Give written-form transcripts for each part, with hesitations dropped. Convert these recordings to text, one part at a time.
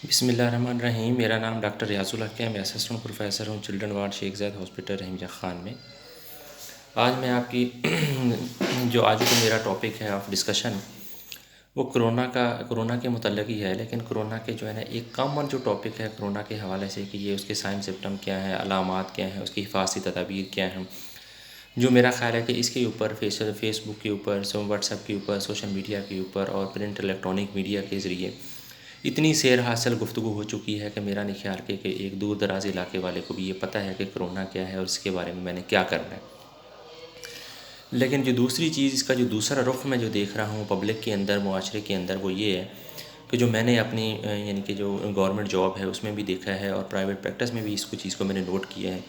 بسم اللہ الرحمن الرحیم۔ میرا نام ڈاکٹر ریاض الحق ہے۔ میں اسسٹنٹ پروفیسر ہوں چلڈرن وارڈ شیخ زاید ہاسپٹل رحیم جان خان میں۔ آج میں آپ کی جو آج کا میرا ٹاپک ہے آف ڈسکشن وہ کرونا کے متعلق ہی ہے، لیکن کرونا کے جو ہے نا ایک کامن جو ٹاپک ہے کرونا کے حوالے سے کہ یہ اس کے سائن سمپٹم کیا ہیں، علامات کیا ہیں، اس کی حفاظتی تدابیر کیا ہیں، جو میرا خیال ہے کہ اس کے اوپر فیس بک کے اوپر، واٹس ایپ کے اوپر، سوشل میڈیا کے اوپر اور پرنٹ الیکٹرانک میڈیا کے ذریعے اتنی سیر حاصل گفتگو ہو چکی ہے کہ میرا نہیں خیال کہ ایک دور دراز علاقے والے کو بھی یہ پتہ ہے کہ کرونا کیا ہے اور اس کے بارے میں نے کیا کرنا ہے۔ لیکن جو دوسری چیز، اس کا جو دوسرا رخ میں جو دیکھ رہا ہوں پبلک کے اندر، معاشرے کے اندر، وہ یہ ہے کہ جو میں نے اپنی یعنی کہ جو گورنمنٹ جاب ہے اس میں بھی دیکھا ہے اور پرائیویٹ پریکٹس میں بھی اس چیز کو میں نے نوٹ کیا ہے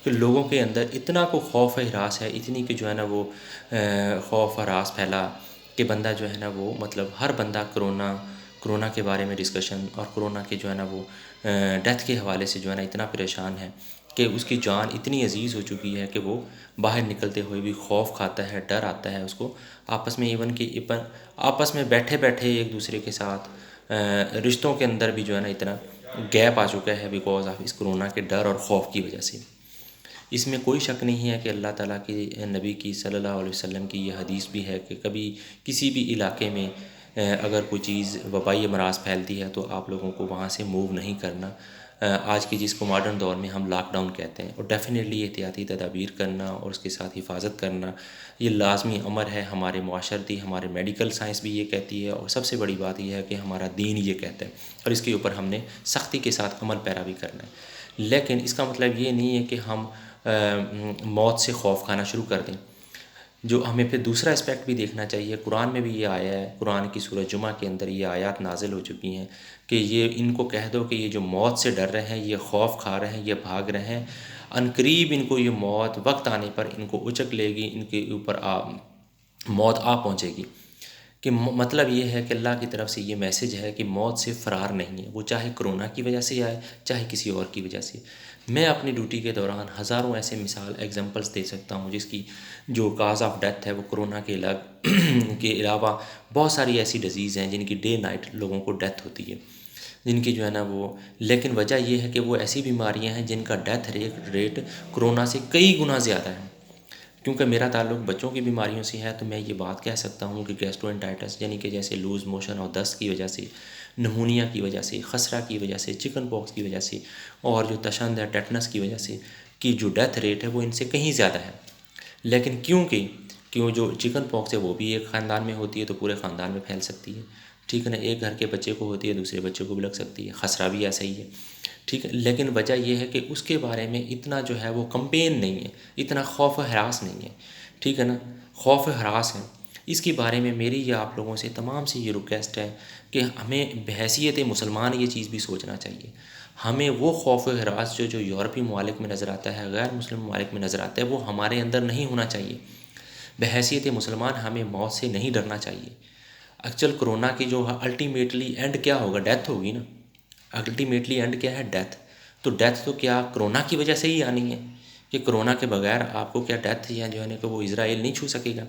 کہ لوگوں کے اندر اتنا کو خوف ہراس ہے، اتنی کہ جو ہے نا وہ خوف ہراس پھیلا کہ بندہ جو ہے نا وہ مطلب ہر بندہ کرونا کے بارے میں ڈسکشن اور کرونا کے جو ہے نا وہ ڈیتھ کے حوالے سے جو ہے نا اتنا پریشان ہے کہ اس کی جان اتنی عزیز ہو چکی ہے کہ وہ باہر نکلتے ہوئے بھی خوف کھاتا ہے، ڈر آتا ہے اس کو آپس میں، ایون کہ آپس میں بیٹھے بیٹھے ایک دوسرے کے ساتھ رشتوں کے اندر بھی جو ہے نا اتنا گیپ آ چکا ہے بیکاز آف اس کرونا کے ڈر اور خوف کی وجہ سے۔ اس میں کوئی شک نہیں ہے کہ اللہ تعالیٰ کی نبی کی صلی اللہ علیہ وسلم کی یہ حدیث بھی ہے کہ کبھی کسی بھی علاقے میں اگر کوئی چیز وبائی امراض پھیلتی ہے تو آپ لوگوں کو وہاں سے موو نہیں کرنا۔ آج کی جس کو ماڈرن دور میں ہم لاک ڈاؤن کہتے ہیں، اور ڈیفینیٹلی احتیاطی تدابیر کرنا اور اس کے ساتھ حفاظت کرنا یہ لازمی امر ہے۔ ہمارے معاشرتی، ہمارے میڈیکل سائنس بھی یہ کہتی ہے، اور سب سے بڑی بات یہ ہے کہ ہمارا دین یہ کہتا ہے، اور اس کے اوپر ہم نے سختی کے ساتھ عمل پیرا بھی کرنا ہے۔ لیکن اس کا مطلب یہ نہیں ہے کہ ہم موت سے خوف کھانا شروع کر دیں۔ جو ہمیں پھر دوسرا اسپیکٹ بھی دیکھنا چاہیے، قرآن میں بھی یہ آیا ہے، قرآن کی سورہ جمعہ کے اندر یہ آیات نازل ہو چکی ہیں کہ یہ ان کو کہہ دو کہ یہ جو موت سے ڈر رہے ہیں، یہ خوف کھا رہے ہیں، یہ بھاگ رہے ہیں، عنقریب ان کو یہ موت وقت آنے پر ان کو اچک لے گی، ان کے اوپر موت آ پہنچے گی۔ کہ مطلب یہ ہے کہ اللہ کی طرف سے یہ میسج ہے کہ موت سے فرار نہیں ہے، وہ چاہے کرونا کی وجہ سے آئے، چاہے کسی اور کی وجہ سے۔ میں اپنی ڈیوٹی کے دوران ہزاروں ایسے ایگزامپلس دے سکتا ہوں جس کی جو کاز آف ڈیتھ ہے وہ کرونا کے علاوہ بہت ساری ایسی ڈیزیز ہیں جن کی ڈے نائٹ لوگوں کو ڈیتھ ہوتی ہے، جن کی جو ہے نا وہ، لیکن وجہ یہ ہے کہ وہ ایسی بیماریاں ہیں جن کا ڈیتھ ریٹ کرونا سے کئی گنا زیادہ ہے۔ کیونکہ میرا تعلق بچوں کی بیماریوں سے ہے تو میں یہ بات کہہ سکتا ہوں کہ گیسٹرو-انٹرائٹس یعنی کہ جیسے لوز موشن اور دست کی وجہ سے، نمونیا کی وجہ سے، خسرہ کی وجہ سے، چکن پاکس کی وجہ سے، اور جو تشنج ہے ٹیٹنس کی وجہ سے کی جو ڈیتھ ریٹ ہے وہ ان سے کہیں زیادہ ہے۔ لیکن کیوں جو چکن پاکس ہے وہ بھی ایک خاندان میں ہوتی ہے تو پورے خاندان میں پھیل سکتی ہے، ٹھیک ہے نا، ایک گھر کے بچے کو ہوتی ہے دوسرے بچے کو بھی لگ سکتی ہے، خسرہ بھی ایسا ہی ہے، ٹھیک ہے۔ لیکن وجہ یہ ہے کہ اس کے بارے میں اتنا جو ہے وہ کمپین نہیں ہے، اتنا خوف و ہراس نہیں ہے، ٹھیک ہے نا، خوف و ہراس ہے۔ اس کے بارے میں میری یہ آپ لوگوں سے تمام سے یہ ریکویسٹ ہے کہ ہمیں بحیثیت مسلمان یہ چیز بھی سوچنا چاہیے۔ ہمیں وہ خوف و ہراس جو یورپی ممالک میں نظر آتا ہے، غیر مسلم ممالک میں نظر آتا ہے، وہ ہمارے اندر نہیں ہونا چاہیے۔ بحیثیت مسلمان ہمیں موت سے نہیں ڈرنا چاہیے۔ ایکچوئل کرونا کی جو الٹیمیٹلی اینڈ کیا ہوگا، ڈیتھ ہوگی نا، الٹیمیٹلی اینڈ کیا ہے، ڈیتھ۔ تو ڈیتھ تو کیا کرونا کی وجہ سے ہی آنی ہے کہ کرونا کے بغیر آپ کو کیا ڈیتھ یا جو ہے نا کہ وہ اسرائیل نہیں چھو سکے گا،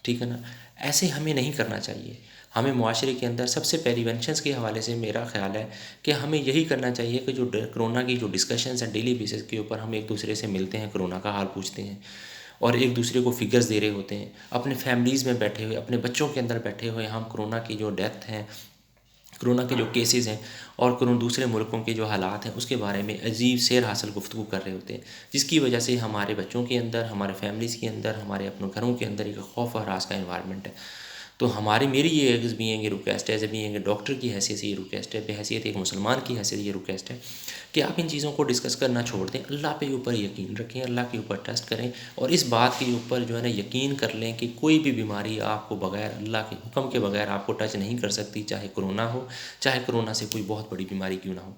ٹھیک ہے نا۔ ایسے ہمیں نہیں کرنا چاہیے۔ ہمیں معاشرے کے اندر سب سے پریونشنس کے حوالے سے میرا خیال ہے کہ ہمیں یہی کرنا چاہیے کہ جو کرونا کی جو ڈسکشنز ہیں ڈیلی بیسس کے اوپر ہم ایک دوسرے سے ملتے ہیں، کرونا کا حال پوچھتے ہیں اور ایک دوسرے کو فگرز دے رہے ہوتے ہیں، اپنے فیملیز میں بیٹھے ہوئے، اپنے بچوں کے اندر بیٹھے ہوئے ہم کرونا کی جو ڈیتھ ہیں، کرونا کے جو کیسز ہیں اور دوسرے ملکوں کے جو حالات ہیں اس کے بارے میں عجیب سیر حاصل گفتگو کر رہے ہوتے ہیں، جس کی وجہ سے ہمارے بچوں کے اندر، ہمارے فیملیز کے اندر، ہمارے اپنے گھروں کے اندر ایک خوف و ہراس کا انوائرمنٹ ہے۔ تو میری یہ ایک بینگ ریکویسٹ ہے، ایز اے بینگ ڈاکٹر کی حیثیت سے یہ ریکویسٹ ہے، بحیثیت ایک مسلمان کی حیثیت یہ ریکویسٹ ہے کہ آپ ان چیزوں کو ڈسکس کرنا چھوڑ دیں، اللہ پہ اوپر یقین رکھیں، اللہ کے اوپر ٹرسٹ کریں، اور اس بات کے اوپر جو ہے نا یقین کر لیں کہ کوئی بھی بیماری آپ کو بغیر اللہ کے حکم کے بغیر آپ کو ٹچ نہیں کر سکتی، چاہے کرونا ہو، چاہے کرونا سے کوئی بہت بڑی بیماری کیوں نہ ہو۔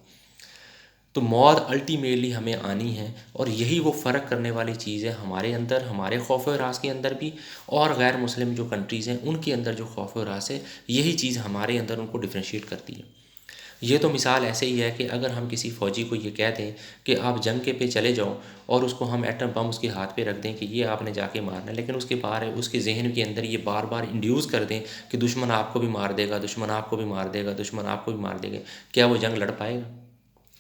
تو موت الٹیمیٹلی ہمیں آنی ہے، اور یہی وہ فرق کرنے والی چیز ہے ہمارے اندر، ہمارے خوف و ہراس کے اندر بھی، اور غیر مسلم جو کنٹریز ہیں ان کے اندر جو خوف و ہراس ہے، یہی چیز ہمارے اندر ان کو ڈفرینشیٹ کرتی ہے۔ یہ تو مثال ایسے ہی ہے کہ اگر ہم کسی فوجی کو یہ کہہ دیں کہ آپ جنگ کے پہ چلے جاؤ اور اس کو ہم ایٹم بم اس کے ہاتھ پہ رکھ دیں کہ یہ آپ نے جا کے مارنا ہے، لیکن اس کے ذہن کے اندر یہ بار بار انڈیوس کر دیں کہ دشمن آپ کو بھی مار دے گا، دشمن آپ کو بھی مار دے گا، دشمن آپ کو بھی مار دے گا، کیا وہ جنگ لڑ پائے گا؟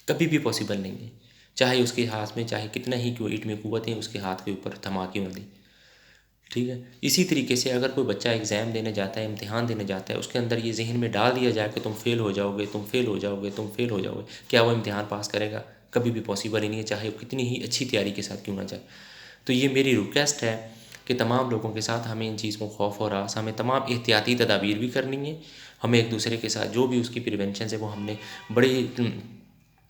کبھی بھی پاسبل نہیں ہے، چاہے اس کے ہاتھ میں چاہے کتنا ہی ایٹمی قوتیں اس کے ہاتھ کے اوپر تھما کیوں نہ دیں، ٹھیک ہے؟ اسی طریقے سے اگر کوئی بچہ ایگزام دینے جاتا ہے، امتحان دینے جاتا ہے، اس کے اندر یہ ذہن میں ڈال دیا جائے کہ تم فیل ہو جاؤ گے، تم فیل ہو جاؤ گے، تم فیل ہو جاؤ گے، کیا وہ امتحان پاس کرے گا؟ کبھی بھی پاسبل ہی نہیں ہے، چاہے وہ کتنی ہی اچھی تیاری کے ساتھ کیوں نہ جائے۔ تو یہ میری ریکویسٹ ہے کہ تمام لوگوں کے ساتھ ہمیں ان چیزوں خوف و ہراس، ہمیں تمام احتیاطی تدابیر بھی کرنی ہے، ہمیں ایک دوسرے کے ساتھ جو بھی اس کی پریونشنز ہے وہ ہم نے بڑے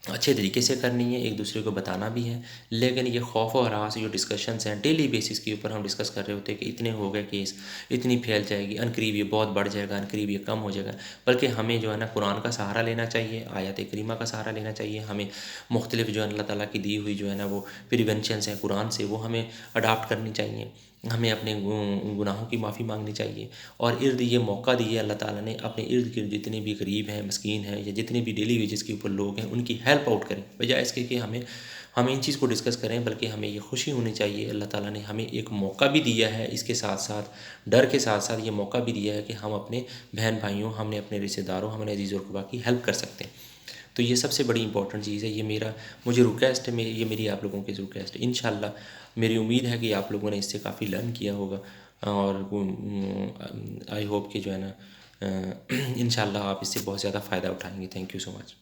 اچھے طریقے سے کرنی ہے، ایک دوسرے کو بتانا بھی ہے، لیکن یہ خوف و ہراس جو ڈسکشنز ہیں ڈیلی بیسس کے اوپر ہم ڈسکس کر رہے ہوتے ہیں کہ اتنے ہو گئے کیس، اتنی پھیل جائے گی، عنقریب یہ بہت بڑھ جائے گا، عنقریب یہ کم ہو جائے گا، بلکہ ہمیں جو ہے نا قرآن کا سہارا لینا چاہیے، آیات کریمہ کا سہارا لینا چاہیے، ہمیں مختلف جو اللہ تعالیٰ کی دی ہوئی جو ہے نا وہ پریونشنز ہیں قرآن سے وہ ہمیں اڈاپٹ کرنی چاہیے، ہمیں اپنے گناہوں کی معافی مانگنی چاہیے، اور یہ موقع دیے اللہ تعالیٰ نے، اپنے ارد گرد جتنے بھی غریب ہیں، مسکین ہیں، یا جتنے بھی ڈیلی ویجز کے اوپر لوگ ہیں ان کی ہیلپ آؤٹ کریں، بجائے اس کے کہ ہمیں ان چیز کو ڈسکس کریں، بلکہ ہمیں یہ خوشی ہونی چاہیے اللہ تعالیٰ نے ہمیں ایک موقع بھی دیا ہے، اس کے ساتھ ساتھ ڈر کے ساتھ ساتھ یہ موقع بھی دیا ہے کہ ہم اپنے بہن بھائیوں، ہم نے اپنے رشتہ داروں، ہم نے عزیز و اقربا کی ہیلپ کر سکتے ہیں۔ تو یہ سب سے بڑی امپورٹنٹ چیز ہے، یہ مجھے ریکویسٹ ہے، یہ میری آپ لوگوں کی ریکویسٹ ہے، انشاءاللہ میری امید ہے کہ آپ لوگوں نے اس سے کافی لرن کیا ہوگا، اور آئی ہوپ کہ جو ہے نا انشاءاللہ آپ اس سے بہت زیادہ فائدہ اٹھائیں گے۔ Thank you so much.